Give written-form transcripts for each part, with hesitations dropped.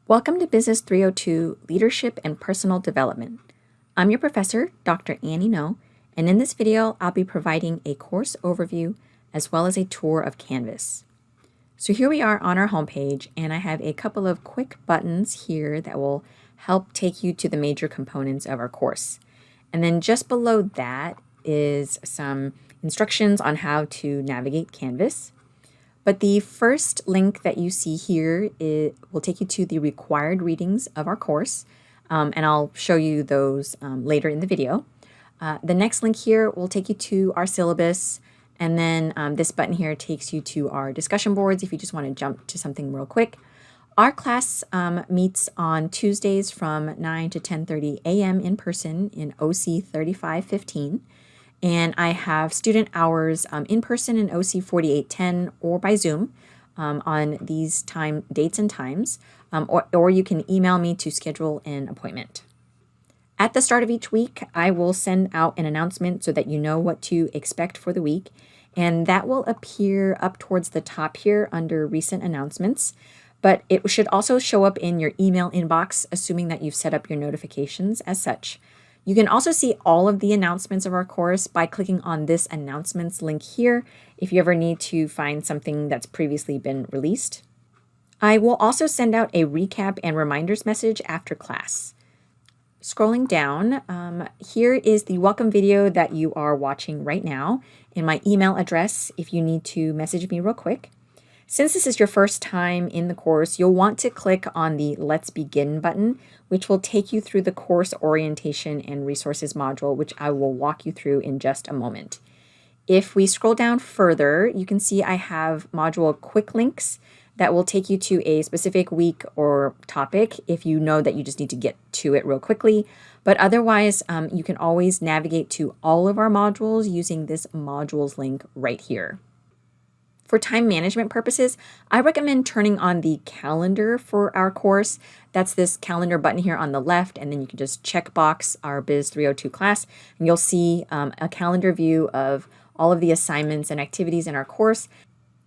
Welcome to Business 302 Leadership and Personal Development. I'm your professor, Dr. Annie No, and in this video, I'll be providing a course overview as well as a tour of Canvas. So here we are on our homepage, and I have a couple of quick buttons here that will help take you to the major components of our course. And then just below that is some instructions on how to navigate Canvas. But the first link that you see here will take you to the required readings of our course, and I'll show you those later in the video. The next link here will take you to our syllabus, and then this button here takes you to our discussion boards if you just want to jump to something real quick. Our class meets on Tuesdays from 9 to 10:30 a.m. in person in OC 3515. And I have student hours in person in OC 4810 or by Zoom on these dates and times, or you can email me to schedule an appointment. At the start of each week, I will send out an announcement so that you know what to expect for the week, and that will appear up towards the top here under recent announcements, but it should also show up in your email inbox, assuming that you've set up your notifications as such. You can also see all of the announcements of our course by clicking on this announcements link here if you ever need to find something that's previously been released. I will also send out a recap and reminders message after class. Scrolling down, here is the welcome video that you are watching right now and my email address if you need to message me real quick. Since this is your first time in the course, you'll want to click on the Let's Begin button, which will take you through the course orientation and resources module, which I will walk you through in just a moment. If we scroll down further, you can see I have module quick links that will take you to a specific week or topic if you know that you just need to get to it real quickly. But otherwise, you can always navigate to all of our modules using this modules link right here. For time management purposes, I recommend turning on the calendar for our course. That's this calendar button here on the left, and then you can just check box our Biz 302 class, and you'll see a calendar view of all of the assignments and activities in our course.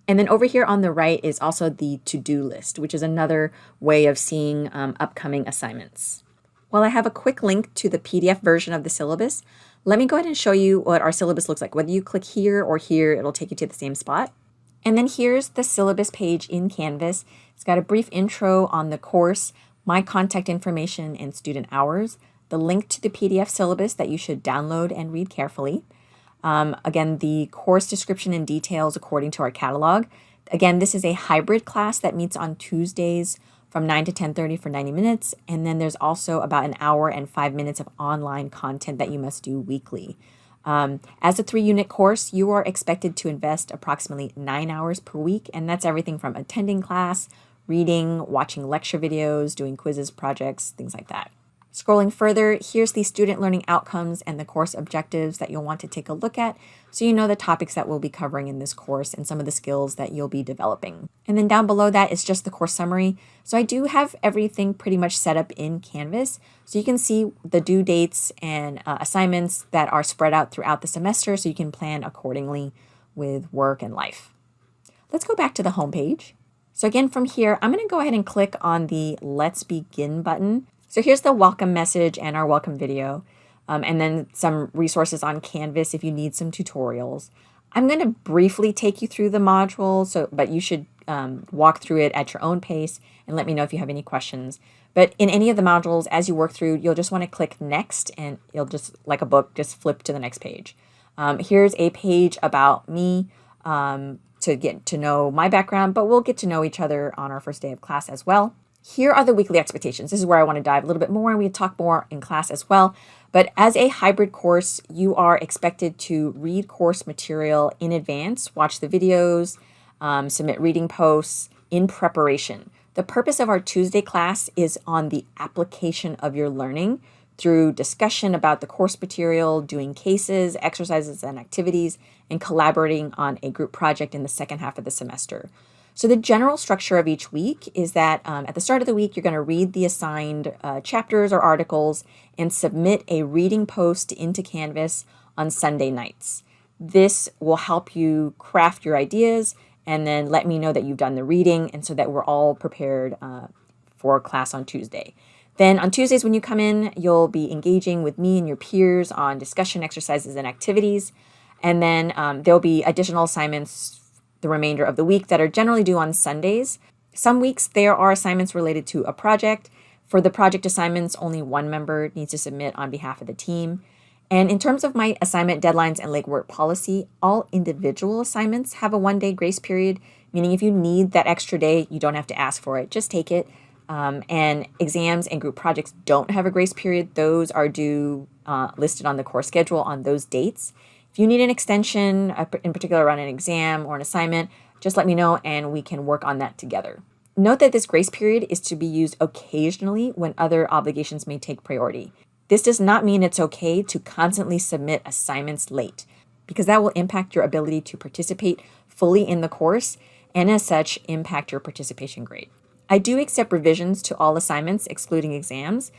And then over here on the right is also the to-do list, which is another way of seeing upcoming assignments. While I have a quick link to the PDF version of the syllabus, let me go ahead and show you what our syllabus looks like. Whether you click here or here, it'll take you to the same spot. And then here's the syllabus page in Canvas. It's got a brief intro on the course, my contact information and student hours, the link to the PDF syllabus that you should download and read carefully. Again, the course description and details according to our catalog. Again, this is a hybrid class that meets on Tuesdays from 9 to 10:30 for 90 minutes. And then there's also about an hour and 5 minutes of online content that you must do weekly. As a 3-unit course, you are expected to invest approximately 9 hours per week, and that's everything from attending class, reading, watching lecture videos, doing quizzes, projects, things like that. Scrolling further, here's the student learning outcomes and the course objectives that you'll want to take a look at so you know the topics that we'll be covering in this course and some of the skills that you'll be developing. And then down below that is just the course summary. So I do have everything pretty much set up in Canvas. So you can see the due dates and assignments that are spread out throughout the semester so you can plan accordingly with work and life. Let's go back to the home page. So again, from here, I'm going to go ahead and click on the Let's Begin button. So here's the welcome message and our welcome video, and then some resources on Canvas if you need some tutorials. I'm going to briefly take you through the module, but you should walk through it at your own pace and let me know if you have any questions. But in any of the modules, as you work through, you'll just want to click next, and you'll just, like a book, just flip to the next page. Here's a page about me to get to know my background, but we'll get to know each other on our first day of class as well. Here are the weekly expectations. This is where I want to dive a little bit more, and we talk more in class as well. But as a hybrid course, you are expected to read course material in advance, watch the videos, submit reading posts in preparation. The purpose of our Tuesday class is on the application of your learning through discussion about the course material, doing cases, exercises, and activities, and collaborating on a group project in the second half of the semester. So the general structure of each week is that at the start of the week, you're going to read the assigned chapters or articles and submit a reading post into Canvas on Sunday nights. This will help you craft your ideas and then let me know that you've done the reading, and so that we're all prepared for class on Tuesday. Then on Tuesdays when you come in, you'll be engaging with me and your peers on discussion exercises and activities. And then there'll be additional assignments the remainder of the week that are generally due on Sundays. Some weeks there are assignments related to a project. For the project assignments, only one member needs to submit on behalf of the team. And in terms of my assignment deadlines and legwork policy, all individual assignments have a 1-day grace period, meaning if you need that extra day, you don't have to ask for it, just take it. And exams and group projects don't have a grace period. Those are due listed on the course schedule on those dates. If you need an extension, in particular around an exam or an assignment, just let me know and we can work on that together. Note that this grace period is to be used occasionally when other obligations may take priority. This does not mean it's okay to constantly submit assignments late, because that will impact your ability to participate fully in the course and as such impact your participation grade. I do accept revisions to all assignments, excluding exams,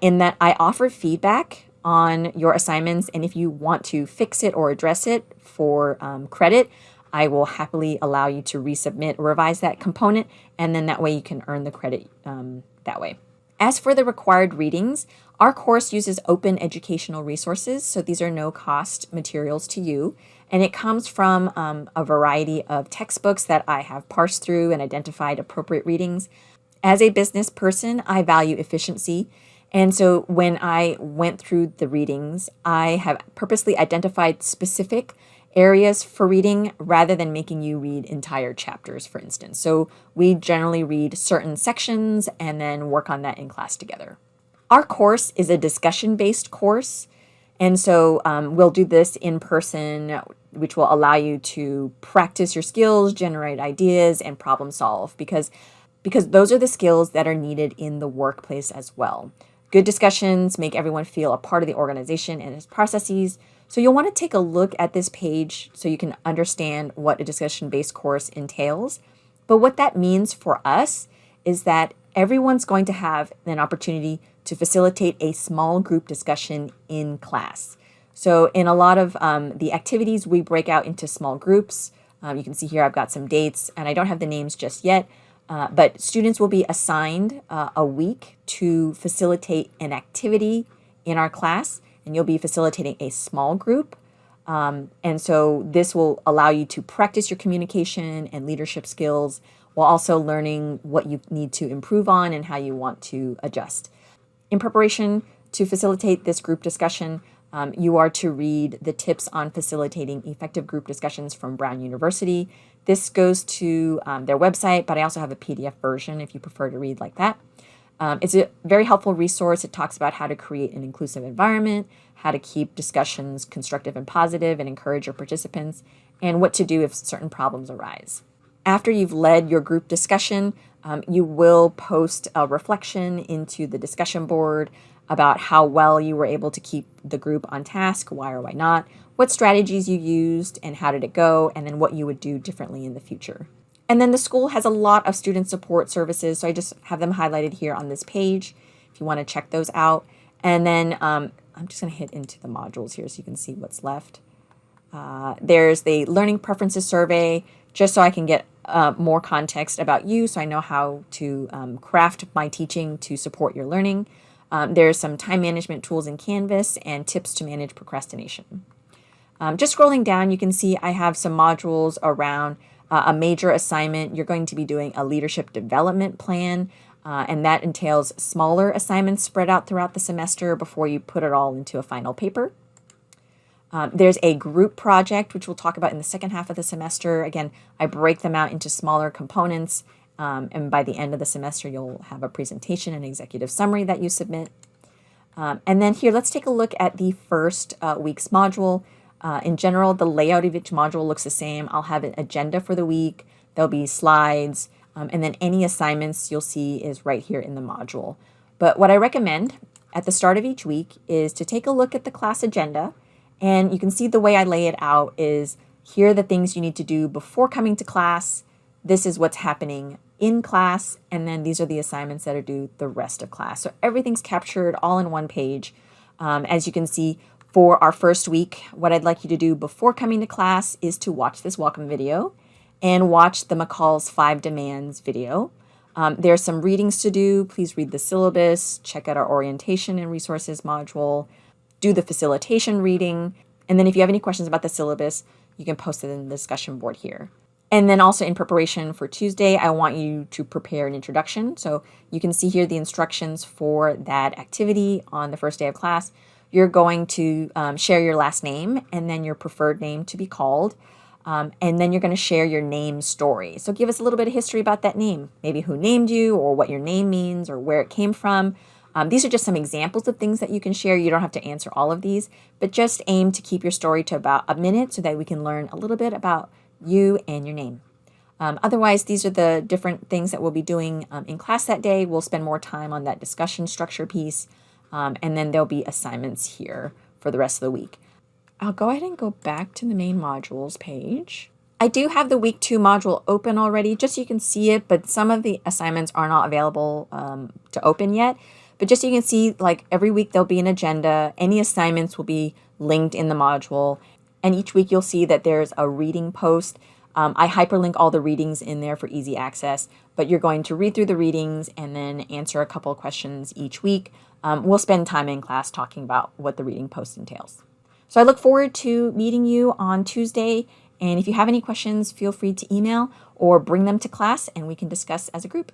in that I offer feedback on your assignments, and if you want to fix it or address it for credit, I will happily allow you to resubmit or revise that component, and then that way you can earn the credit that way. As for the required readings, our course uses open educational resources, so these are no-cost materials to you, and it comes from a variety of textbooks that I have parsed through and identified appropriate readings. As a business person, I value efficiency, and so when I went through the readings, I have purposely identified specific areas for reading rather than making you read entire chapters, for instance. So we generally read certain sections and then work on that in class together. Our course is a discussion-based course, and so we'll do this in person, which will allow you to practice your skills, generate ideas, and problem solve, because those are the skills that are needed in the workplace as well. Good discussions make everyone feel a part of the organization and its processes. So you'll want to take a look at this page so you can understand what a discussion-based course entails. But what that means for us is that everyone's going to have an opportunity to facilitate a small group discussion in class. So in a lot of the activities, we break out into small groups. You can see here I've got some dates, and I don't have the names just yet, but students will be assigned a week to facilitate an activity in our class, and you'll be facilitating a small group. And so this will allow you to practice your communication and leadership skills while also learning what you need to improve on and how you want to adjust. In preparation to facilitate this group discussion, you are to read the tips on facilitating effective group discussions from Brown University. This goes to their website, but I also have a PDF version if you prefer to read like that. It's a very helpful resource. It talks about how to create an inclusive environment, how to keep discussions constructive and positive and encourage your participants, and what to do if certain problems arise. After you've led your group discussion, you will post a reflection into the discussion board about how well you were able to keep the group on task, why or why not, what strategies you used and how did it go, and then what you would do differently in the future. And then the school has a lot of student support services, so I just have them highlighted here on this page if you want to check those out. And then I'm just going to hit into the modules here so you can see what's left. There's the Learning Preferences Survey, just so I can get more context about you, so I know how to craft my teaching to support your learning. There's some time management tools in Canvas and tips to manage procrastination. Just scrolling down, you can see I have some modules around a major assignment. You're going to be doing a leadership development plan, and that entails smaller assignments spread out throughout the semester before you put it all into a final paper. There's a group project, which we'll talk about in the second half of the semester. Again, I break them out into smaller components, and by the end of the semester, you'll have a presentation and executive summary that you submit. And then here, let's take a look at the first week's module. In general, the layout of each module looks the same. I'll have an agenda for the week. There'll be slides, and then any assignments you'll see is right here in the module. But what I recommend at the start of each week is to take a look at the class agenda, and you can see the way I lay it out is here are the things you need to do before coming to class. This is what's happening in class, and then these are the assignments that are due the rest of class. So everything's captured all in one page. As you can see, for our first week, what I'd like you to do before coming to class is to watch this welcome video and watch the McCall's 5 Demands video. There's some readings to do. Please read the syllabus, check out our orientation and resources module, do the facilitation reading. And then if you have any questions about the syllabus, you can post it in the discussion board here. And then also in preparation for Tuesday, I want you to prepare an introduction. So you can see here the instructions for that activity on the first day of class. You're going to share your last name and then your preferred name to be called. And then you're going to share your name story. So give us a little bit of history about that name, maybe who named you or what your name means or where it came from. These are just some examples of things that you can share. You don't have to answer all of these, but just aim to keep your story to about a minute so that we can learn a little bit about you and your name. Otherwise, these are the different things that we'll be doing in class that day. We'll spend more time on that discussion structure piece, and then there'll be assignments here for the rest of the week. I'll go ahead and go back to the main modules page. I do have the week 2 module open already, just so you can see it, but some of the assignments are not available to open yet. But just so you can see, like every week there'll be an agenda. Any assignments will be linked in the module. And each week you'll see that there's a reading post. I hyperlink all the readings in there for easy access, but you're going to read through the readings and then answer a couple of questions each week. We'll spend time in class talking about what the reading post entails. So I look forward to meeting you on Tuesday. And if you have any questions, feel free to email or bring them to class and we can discuss as a group.